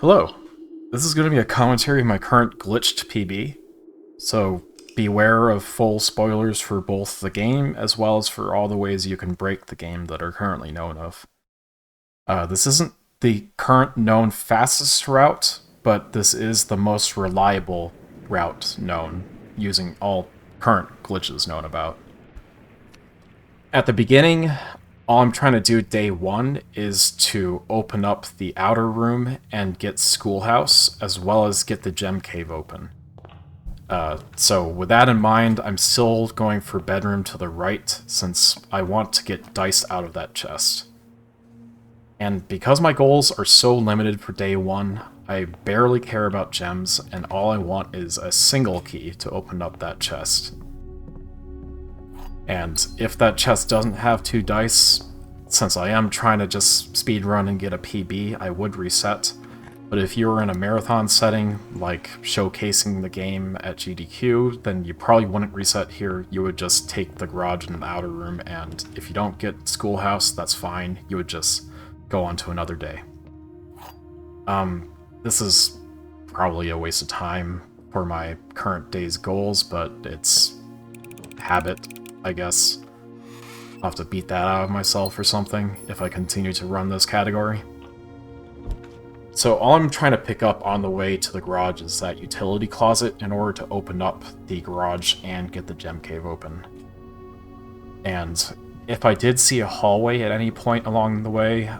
Hello. This is going to be a commentary of my current glitched PB, so beware of full spoilers for both the game as well as for all the ways you can break the game that are currently known of. This isn't the current known fastest route, but this is the most reliable route known, using all current glitches known about. At the beginning, all I'm trying to do day one is to open up the outer room and get Schoolhouse, as well as get the gem cave open. So with that in mind, I'm still going for bedroom to the right, since I want to get dice out of that chest. And because my goals are so limited for day one, I barely care about gems, and all I want is a single key to open up that chest. And if that chest doesn't have 2 dice, since I am trying to just speedrun and get a PB, I would reset. But if you were in a marathon setting, like showcasing the game at GDQ, then you probably wouldn't reset here. You would just take the garage and the outer room, and if you don't get Schoolhouse, that's fine. You would just go on to another day. This is probably a waste of time for my current day's goals, but it's habit, I guess. I'll have to beat that out of myself or something if I continue to run this category. So all I'm trying to pick up on the way to the garage is that utility closet in order to open up the garage and get the gem cave open. And if I did see a hallway at any point along the way,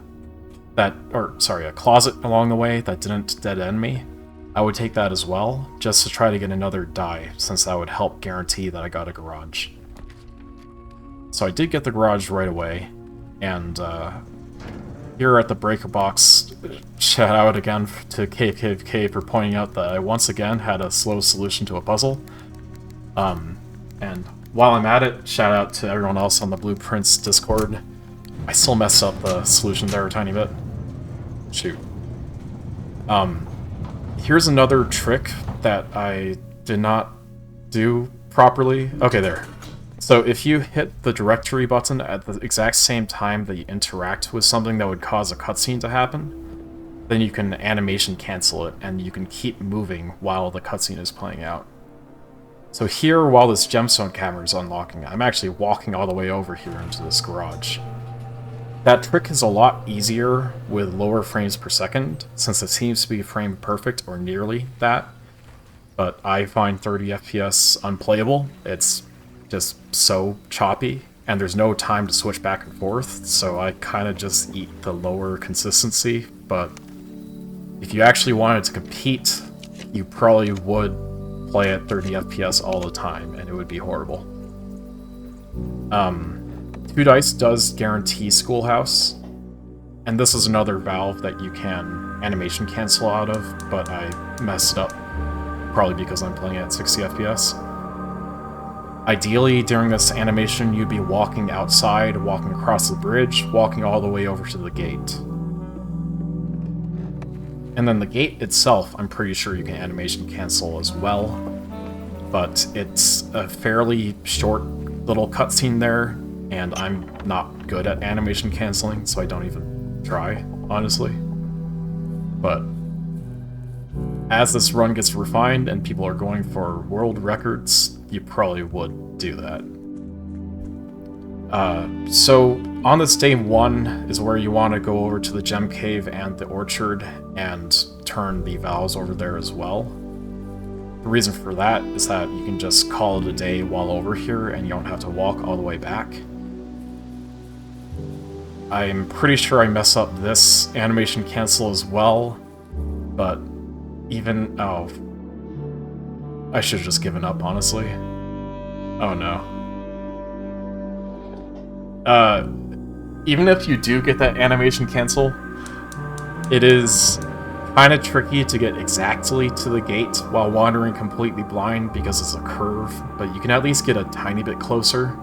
a closet along the way that didn't dead end me, I would take that as well, just to try to get another die, since that would help guarantee that I got a garage. So I did get the garage right away, and here at the breaker box, shout out again to KKK for pointing out that I once again had a slow solution to a puzzle. And while I'm at it, shout out to everyone else on the Blueprints Discord. I still messed up the solution there a tiny bit. Shoot. Here's another trick that I did not do properly. Okay, there. So if you hit the directory button at the exact same time that you interact with something that would cause a cutscene to happen, then you can animation cancel it, and you can keep moving while the cutscene is playing out. So here, while this gemstone camera is unlocking, I'm actually walking all the way over here into this garage. That trick is a lot easier with lower frames per second, since it seems to be frame perfect or nearly that, but I find 30 FPS unplayable. It's just so choppy, and there's no time to switch back and forth, so I kind of just eat the lower consistency. But if you actually wanted to compete, you probably would play at 30 FPS all the time, and it would be horrible. 2 dice does guarantee Schoolhouse, and this is another valve that you can animation cancel out of, but I messed it up, probably because I'm playing at 60 FPS. Ideally, during this animation, you'd be walking outside, walking across the bridge, walking all the way over to the gate. And then the gate itself, I'm pretty sure you can animation cancel as well, but it's a fairly short little cutscene there, and I'm not good at animation canceling, so I don't even try, honestly. But as this run gets refined and people are going for world records, you probably would do that. So on this day 1 is where you want to go over to the gem cave and the orchard and turn the valves over there as well. The reason for that is that you can just call it a day while over here and you don't have to walk all the way back. I'm pretty sure I mess up this animation cancel as well, but oh, I should have just given up, honestly. Oh no. Even if you do get that animation cancel, it is kind of tricky to get exactly to the gate while wandering completely blind because it's a curve, but you can at least get a tiny bit closer.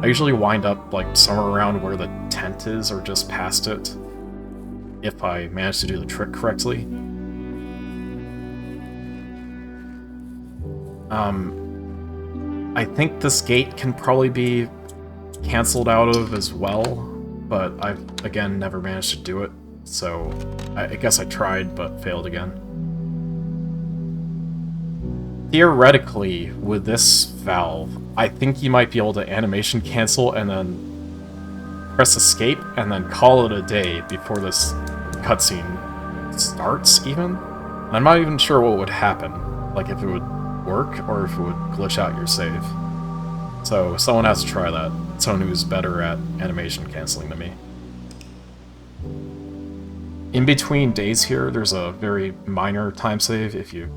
I usually wind up like somewhere around where the tent is or just past it, if I manage to do the trick correctly. I think this gate can probably be cancelled out of as well, but I've, again, never managed to do it. so I guess I tried, but failed again. Theoretically, with this valve, I think you might be able to animation cancel and then press escape and then call it a day before this cutscene starts, even? And I'm not even sure what would happen, like if it would work or if it would glitch out your save. So someone has to try that, someone who's better at animation canceling than me. In between days here, there's a very minor time save. If you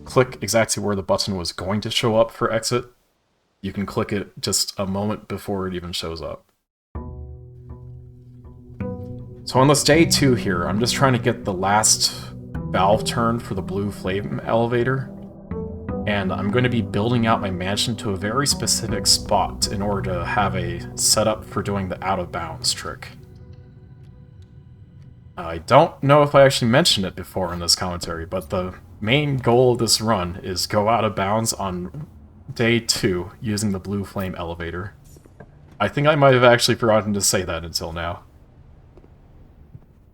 click exactly where the button was going to show up for exit, you can click it just a moment before it even shows up. So on this day 2 here, I'm just trying to get the last valve turn for the blue flame elevator, and I'm going to be building out my mansion to a very specific spot in order to have a setup for doing the out of bounds trick. I don't know if I actually mentioned it before in this commentary, but the main goal of this run is go out of bounds on day 2 using the blue flame elevator. I think I might have actually forgotten to say that until now.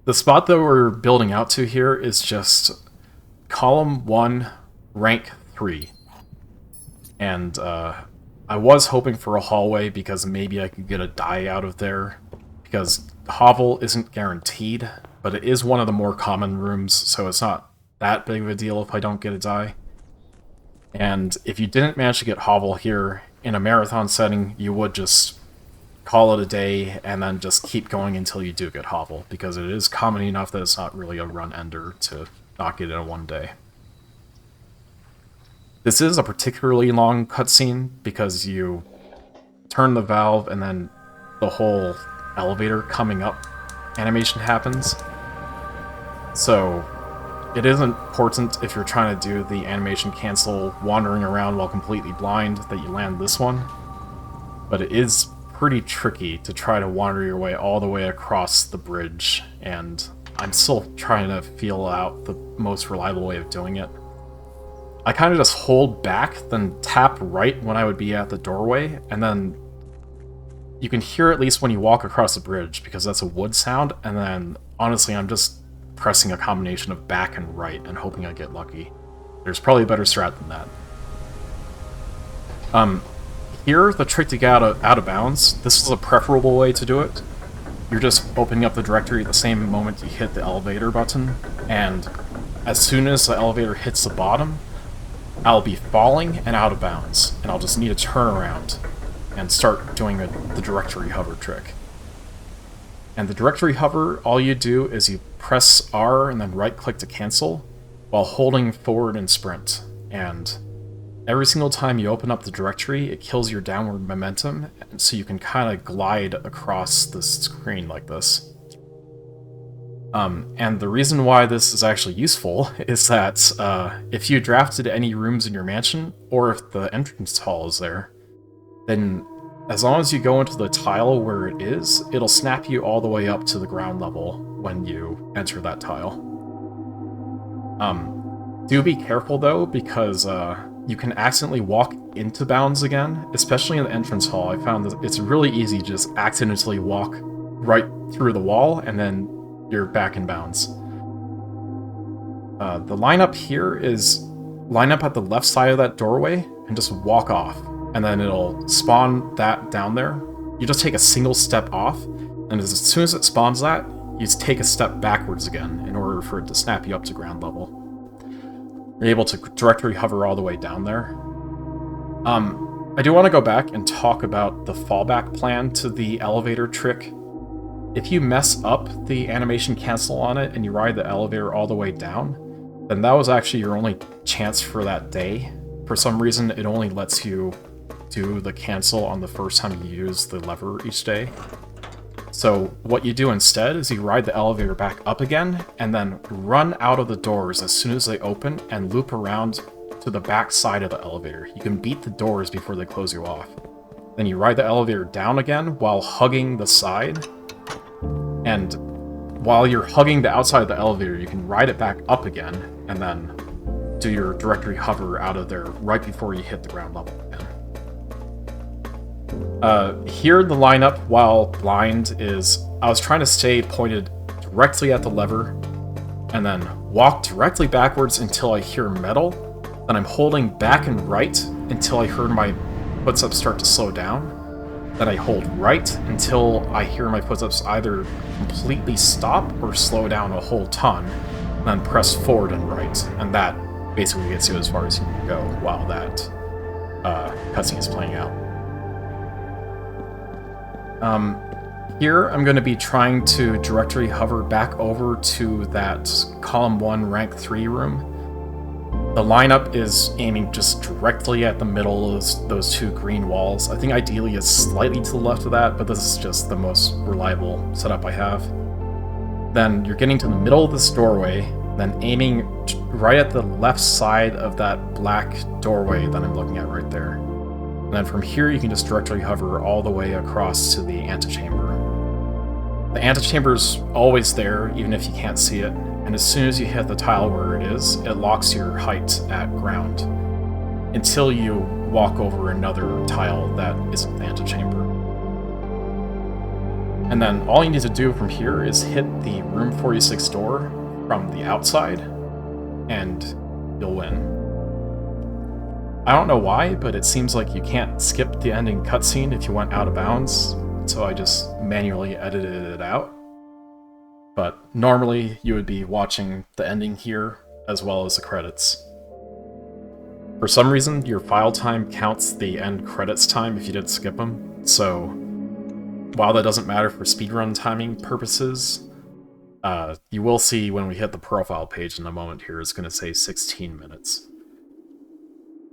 The spot that we're building out to here is just column 1, rank 3. And I was hoping for a hallway because maybe I could get a die out of there, because hovel isn't guaranteed, but it is one of the more common rooms, so it's not that big of a deal if I don't get a die. And if you didn't manage to get hovel here in a marathon setting, you would just call it a day and then just keep going until you do get hovel, because it is common enough that it's not really a run ender to not get it in one day. This is a particularly long cutscene because you turn the valve and then the whole elevator coming up animation happens. So it is important if you're trying to do the animation cancel wandering around while completely blind that you land this one. But it is pretty tricky to try to wander your way all the way across the bridge, and I'm still trying to feel out the most reliable way of doing it. I kind of just hold back, then tap right when I would be at the doorway, and then you can hear at least when you walk across the bridge, because that's a wood sound, and then honestly I'm just pressing a combination of back and right and hoping I get lucky. There's probably a better strat than that. Here, the trick to get out of bounds, this is a preferable way to do it. You're just opening up the directory at the same moment you hit the elevator button, and as soon as the elevator hits the bottom, I'll be falling and out of bounds, and I'll just need to turn around and start doing the directory hover trick. And the directory hover, all you do is you press R and then right-click to cancel, while holding forward and sprint, and every single time you open up the directory, it kills your downward momentum, so you can kind of glide across the screen like this. And the reason why this is actually useful is that if you drafted any rooms in your mansion, or if the entrance hall is there, then as long as you go into the tile where it is, it'll snap you all the way up to the ground level when you enter that tile. Do be careful though, because you can accidentally walk into bounds again, especially in the entrance hall. I found that it's really easy to just accidentally walk right through the wall and then you're back in bounds. The lineup here is line up at the left side of that doorway and just walk off, and then it'll spawn that down there. You just take a single step off, and as soon as it spawns that, you just take a step backwards again in order for it to snap you up to ground level. You're able to directory hover all the way down there. I do want to go back and talk about the fallback plan to the elevator trick. If you mess up the animation cancel on it and you ride the elevator all the way down, then that was actually your only chance for that day. For some reason, it only lets you do the cancel on the first time you use the lever each day. So what you do instead is you ride the elevator back up again, and then run out of the doors as soon as they open and loop around to the back side of the elevator. You can beat the doors before they close you off. Then you ride the elevator down again while hugging the side, and while you're hugging the outside of the elevator, you can ride it back up again, and then do your directory hover out of there right before you hit the ground level again. Here the lineup while blind is, I was trying to stay pointed directly at the lever, and then walk directly backwards until I hear metal. Then I'm holding back and right until I heard my footsteps start to slow down. Then I hold right until I hear my footsteps either completely stop or slow down a whole ton, and then press forward and right, and that basically gets you as far as you can go while that cutscene is playing out. Here I'm going to be trying to directly hover back over to that column 1 rank 3 room. The lineup is aiming just directly at the middle of those 2 green walls. I think ideally it's slightly to the left of that, but this is just the most reliable setup I have. Then you're getting to the middle of this doorway, then aiming right at the left side of that black doorway that I'm looking at right there. And then from here you can just directly hover all the way across to the antechamber. The antechamber's always there, even if you can't see it. And as soon as you hit the tile where it is, it locks your height at ground until you walk over another tile that isn't the antechamber. And then all you need to do from here is hit the room 46 door from the outside, and you'll win. I don't know why, but it seems like you can't skip the ending cutscene if you went out of bounds, so I just manually edited it out. But normally, you would be watching the ending here, as well as the credits. For some reason, your file time counts the end credits time if you didn't skip them, so while that doesn't matter for speedrun timing purposes, you will see when we hit the profile page in a moment here, it's going to say 16 minutes.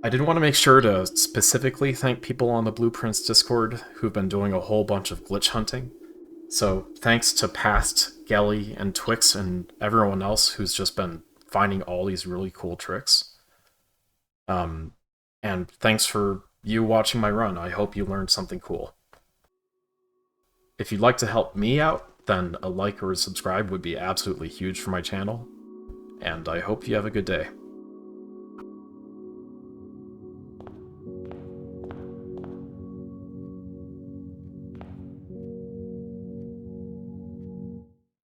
I did want to make sure to specifically thank people on the Blueprints Discord who've been doing a whole bunch of glitch hunting. So thanks to Past, Gelly, and Twix, and everyone else who's just been finding all these really cool tricks. And thanks for you watching my run. I hope you learned something cool. If you'd like to help me out, then a like or a subscribe would be absolutely huge for my channel. And I hope you have a good day.